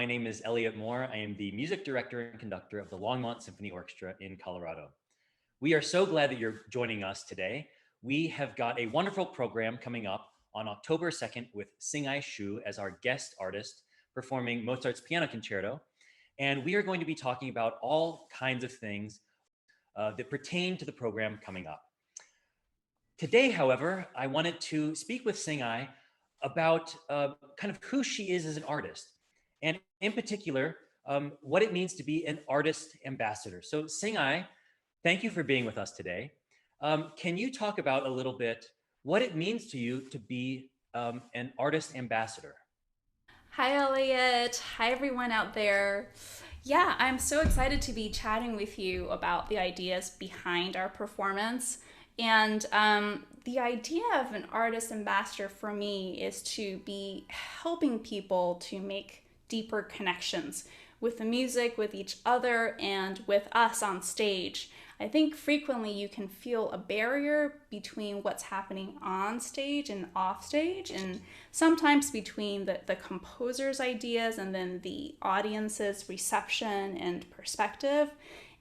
My name is Elliot Moore. I am the music director and conductor of the Longmont Symphony Orchestra in Colorado. We are so glad that you're joining us today. We have got a wonderful program coming up on October 2nd with Hsing-ay Hsu as our guest artist performing Mozart's Piano Concerto. And we are going to be talking about all kinds of things that pertain to the program coming up. Today, however, I wanted to speak with Hsing-ay about kind of who she is as an artist, and in particular, what it means to be an artist ambassador. So Hsing-ay, thank you for being with us today. Can you talk about a little bit what it means to you to be an artist ambassador? Hi, Elliot. Hi, everyone out there. Yeah, I'm so excited to be chatting with you about the ideas behind our performance. And the idea of an artist ambassador for me is to be helping people to make deeper connections with the music, with each other, and with us on stage. I think frequently you can feel a barrier between what's happening on stage and off stage, and sometimes between the composer's ideas and then the audience's reception and perspective.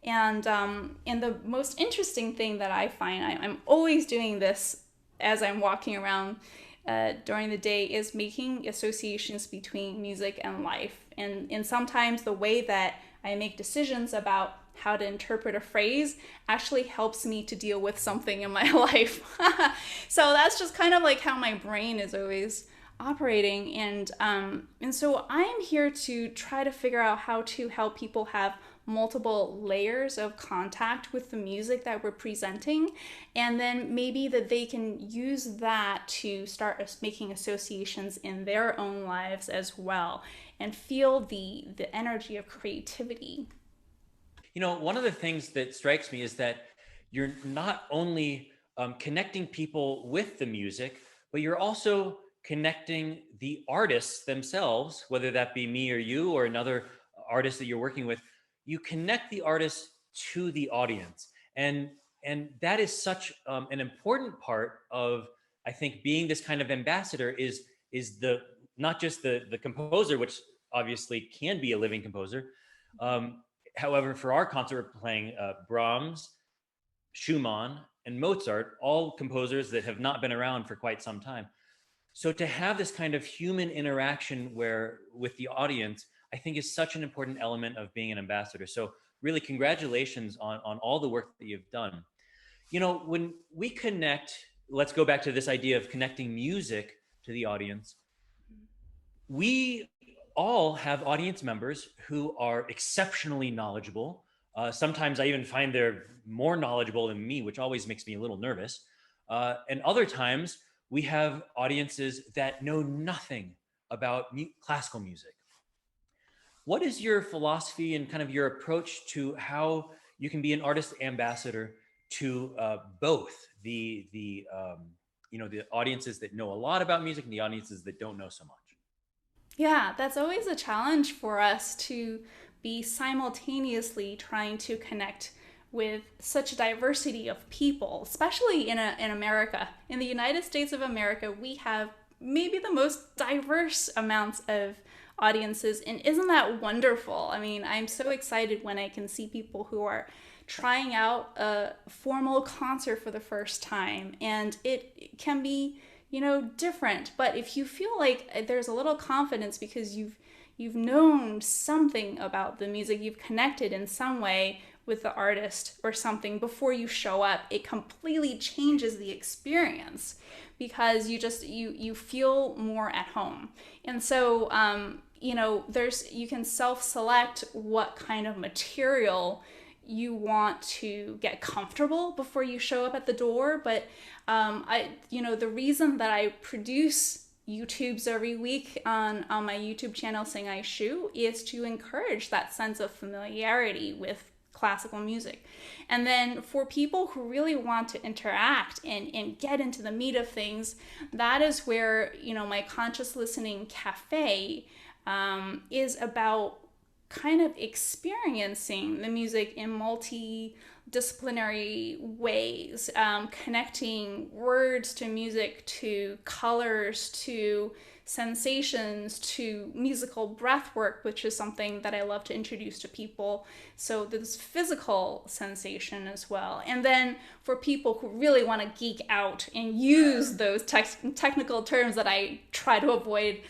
And the most interesting thing that I find, I'm always doing this as I'm walking around during the day, is making associations between music and life. And sometimes the way that I make decisions about how to interpret a phrase actually helps me to deal with something in my life. So that's just kind of like how my brain is always operating. And so I'm here to try to figure out how to help people have multiple layers of contact with the music that we're presenting, and then maybe that they can use that to start making associations in their own lives as well and feel the energy of creativity. You know, one of the things that strikes me is that you're not only connecting people with the music, but you're also connecting the artists themselves, whether that be me or you or another artist that you're working with. You connect the artist to the audience, and that is such an important part of, I think, being this kind of ambassador is the not just the composer, which obviously can be a living composer. Um, However, for our concert, we're playing Brahms, Schumann, and Mozart, all composers that have not been around for quite some time. So to have this kind of human interaction where with the audience, I think is such an important element of being an ambassador. So really, congratulations on all the work that you've done. You know, when we connect, let's go back to this idea of connecting music to the audience. We all have audience members who are exceptionally knowledgeable. Sometimes I even find they're more knowledgeable than me, which always makes me a little nervous. And other times we have audiences that know nothing about classical music. What is your philosophy and kind of your approach to how you can be an artist ambassador to both the audiences that know a lot about music and the audiences that don't know so much? Yeah, that's always a challenge for us to be simultaneously trying to connect with such a diversity of people, especially in America. In the United States of America, we have maybe the most diverse amounts of audiences. And isn't that wonderful? I mean, I'm so excited when I can see people who are trying out a formal concert for the first time, and it can be, different. But if you feel like there's a little confidence because you've known something about the music, you've connected in some way with the artist or something before you show up, it completely changes the experience because you feel more at home. And so there's you can self-select what kind of material you want to get comfortable before you show up at the door. But the reason that I produce YouTubes every week on my YouTube channel, Hsing-ay Hsu, is to encourage that sense of familiarity with classical music. And then for people who really want to interact and get into the meat of things, that is where, my Conscious Listening Cafe is about kind of experiencing the music in multidisciplinary ways, connecting words to music, to colors, to sensations to musical breath work, which is something that I love to introduce to people. So there's physical sensation as well. And then for people who really want to geek out and use those technical terms that I try to avoid,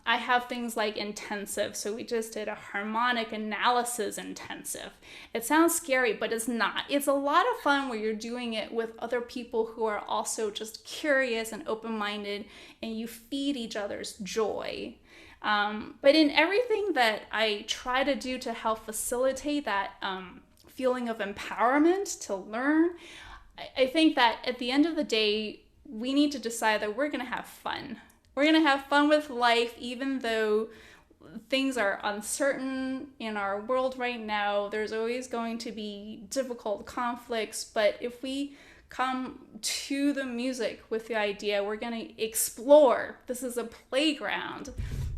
I have things like intensive. So we just did a harmonic analysis intensive. It sounds scary, but it's not. It's a lot of fun where you're doing it with other people who are also just curious and open-minded, and you feed each other's joy. But in everything that I try to do to help facilitate that feeling of empowerment to learn, I think that at the end of the day, we need to decide that we're going to have fun. We're going to have fun with life, even though things are uncertain in our world right now. There's always going to be difficult conflicts, but if we come to the music with the idea we're going to explore, this is a playground,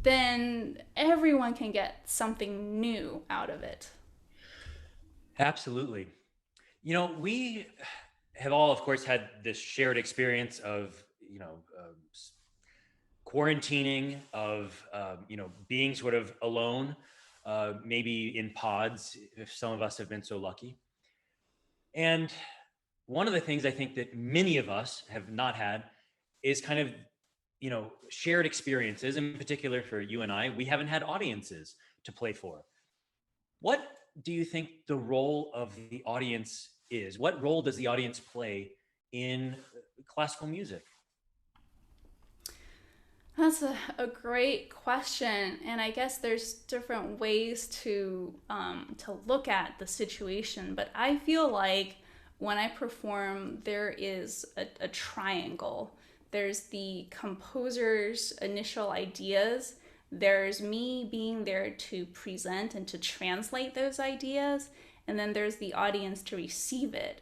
then everyone can get something new out of it. Absolutely. We have all, of course, had this shared experience of, quarantining, of, being sort of alone, maybe in pods, if some of us have been so lucky. And one of the things I think that many of us have not had is kind of, shared experiences. In particular for you and I, we haven't had audiences to play for. What do you think the role of the audience is? What role does the audience play in classical music? That's a great question, and I guess there's different ways to look at the situation. But I feel like when I perform, there is a triangle. There's the composer's initial ideas. There's me being there to present and to translate those ideas, and then there's the audience to receive it.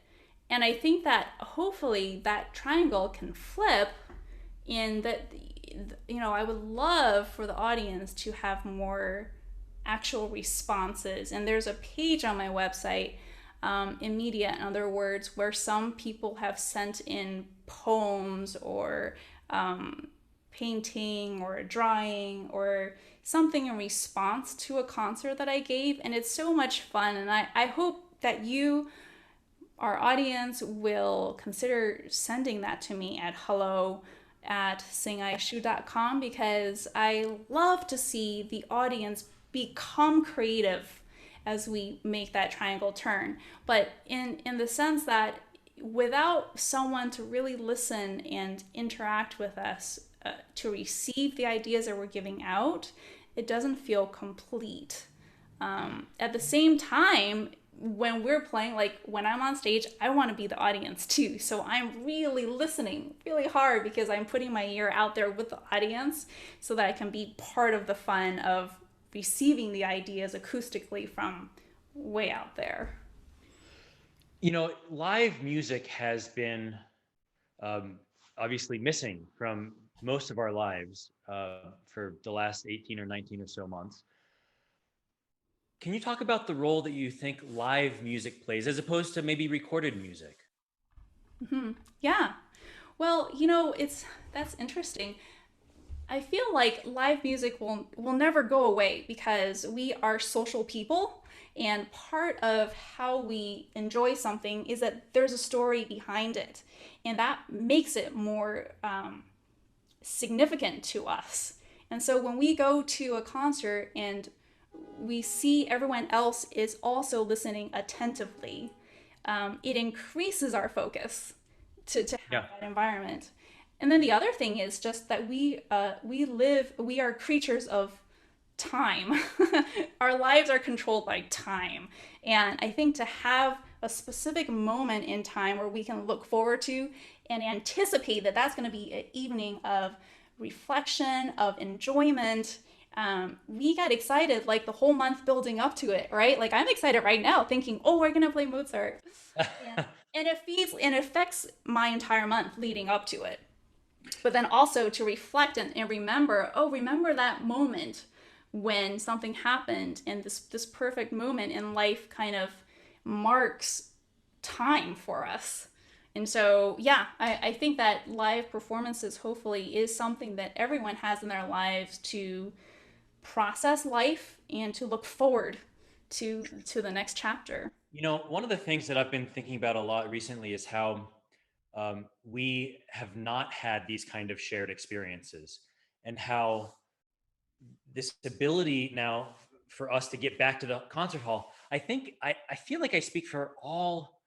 And I think that hopefully that triangle can flip in that, I would love for the audience to have more actual responses. And there's a page on my website, in media, in other words, where some people have sent in poems or painting or a drawing or something in response to a concert that I gave. And it's so much fun. And I hope that you, our audience, will consider sending that to me at hello@hsing-ay-hsu.com, because I love to see the audience become creative as we make that triangle turn. But in the sense that without someone to really listen and interact with us, to receive the ideas that we're giving out, it doesn't feel complete. At the same time, when we're playing, like when I'm on stage, I want to be the audience too. So I'm really listening really hard because I'm putting my ear out there with the audience so that I can be part of the fun of receiving the ideas acoustically from way out there. Live music has been obviously missing from most of our lives for the last 18 or 19 or so months. Can you talk about the role that you think live music plays as opposed to maybe recorded music? Yeah. Well, that's interesting. I feel like live music will never go away because we are social people, and part of how we enjoy something is that there's a story behind it, and that makes it more significant to us. And so when we go to a concert and we see everyone else is also listening attentively, it increases our focus to have Yeah. that environment. And then the other thing is just that we are creatures of time. Our lives are controlled by time. And I think to have a specific moment in time where we can look forward to and anticipate that that's going to be an evening of reflection, of enjoyment. We got excited like the whole month building up to it, right? Like I'm excited right now thinking, oh, we're going to play Mozart. And it feeds and affects my entire month leading up to it. But then also to reflect and remember that moment when something happened, and this perfect moment in life kind of marks time for us. And so, yeah, I think that live performances hopefully is something that everyone has in their lives to process life and to look forward to the next chapter. One of the things that I've been thinking about a lot recently is how we have not had these kind of shared experiences, and how this ability now for us to get back to the concert hall. I feel like I speak for all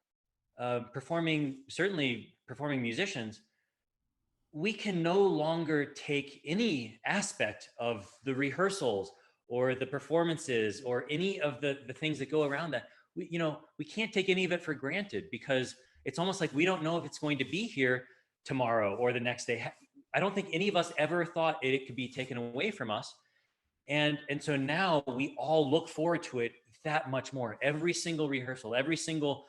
certainly performing musicians. We can no longer take any aspect of the rehearsals or the performances or any of the things that go around that. We can't take any of it for granted, because it's almost like we don't know if it's going to be here tomorrow or the next day. I don't think any of us ever thought it could be taken away from us. And so now we all look forward to it that much more. Every single rehearsal, every single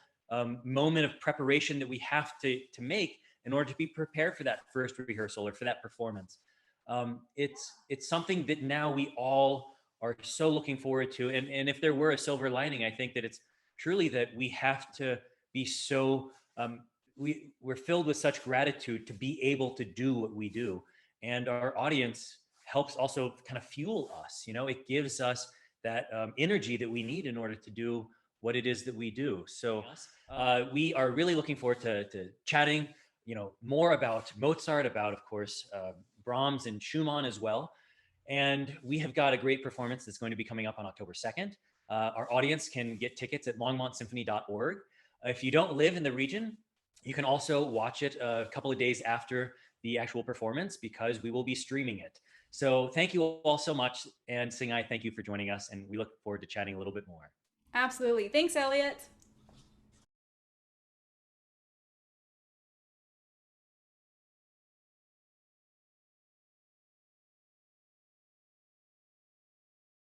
moment of preparation that we have to make in order to be prepared for that first rehearsal or for that performance. It's something that now we all are so looking forward to. And if there were a silver lining, I think that it's truly that we have to be so we're filled with such gratitude to be able to do what we do, and our audience helps also kind of fuel us. It gives us that energy that we need in order to do what it is that we do. So we are really looking forward to chatting, more about Mozart, about, of course, Brahms and Schumann as well. And we have got a great performance that's going to be coming up on October 2nd. Our audience can get tickets at longmontsymphony.org. If you don't live in the region, you can also watch it a couple of days after the actual performance, because we will be streaming it. So thank you all so much. And Hsing-ay, thank you for joining us. And we look forward to chatting a little bit more. Absolutely. Thanks, Elliot.